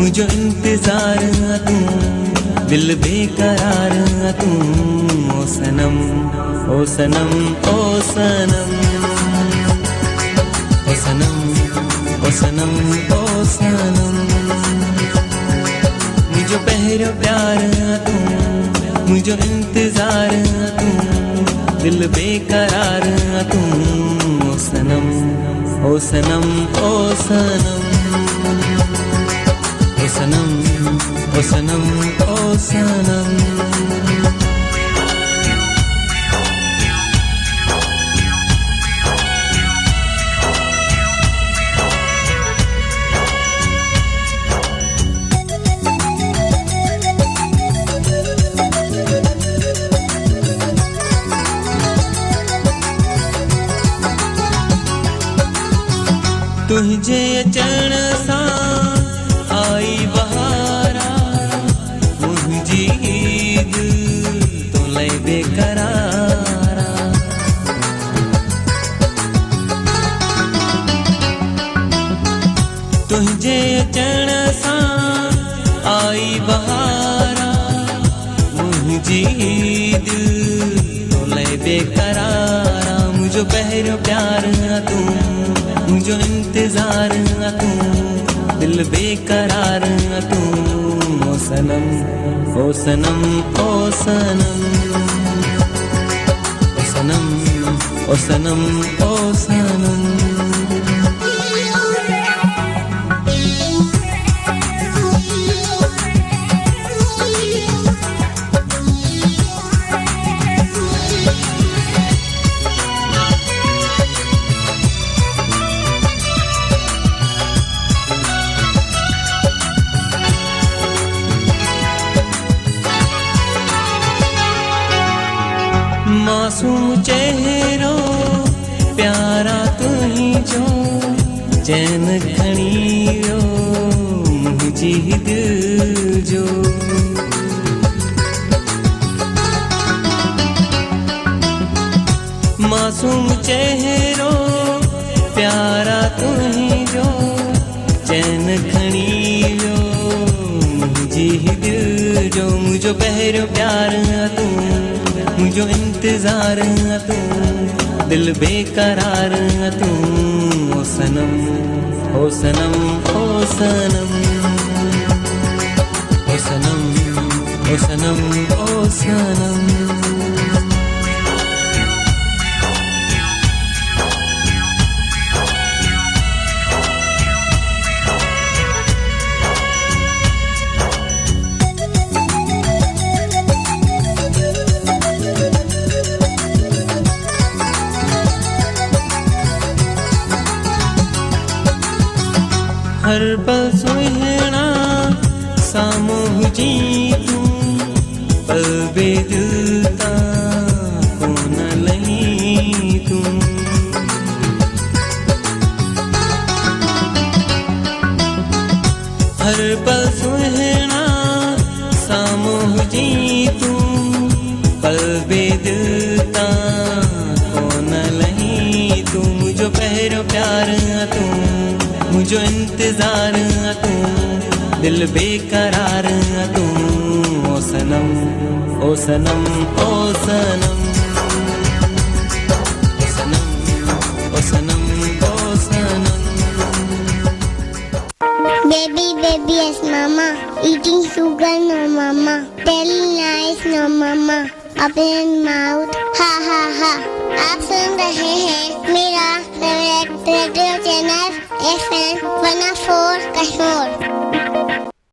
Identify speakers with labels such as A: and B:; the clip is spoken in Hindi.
A: मुझे इंतजार तू, दिल बेकरार तू। ओ सनम ओ सनम ओ सनम ओ सनम ओ सनम ओ सनम। मुझे पहरो प्यार तू, मुझे इंतजार तू, दिल बेकरार तू। ओ सनम ओ सनम ओ सनम ओ सनम ओ सनम ओ सनम। तुझे अचण सां आई बहारा, मुझी ईद तो लय बेकरारा। तुझे अचण सां आई बहारा, मुझी ईद तो लय बेकरारा। मुझो पहिरो प्यार तू, मुझो इंतजार तू, दिल बेकरार तू। ओ सनम ओ सनम ओ सनम ओ सनम ओ सनम ओ सनम। मासूम चेहरो प्यारा तुही जो, चैन खणी वियो मुंहिंजी दिल जो। मासूम चेहरो प्यारा तुही जो, चैन खणी वियो मुंहिंजी दिल जो। मुझो पहिरो प्यार तू, मुझो इंतजार तू, दिल बेकरार तू। ओ सनम ओ सनम ओ सनम ओ सनम ओ सनम ओ सनम। हर पल सुहिणा साम्हूं हुजी तू, पल बेदिल तां कोन लही तू। हर पल सुहिणा साम्हूं हुजी तू, पल बेदिल तां कोन लही तू। मुझो पहिरो प्यार तू, मुझो इंतजार तू, दिल बेकरार तू। ओ सनम ओ सनम ओ सनम ओ सनम ओ सनम ओ सनम।
B: Baby, baby, yes, mama. Eating sugar, no, mama. Telling lies, no, mama. Open mouth, ha ha ha. आप सुन रहे हैं मेरा favourite radio channel FM 104 Kashmir.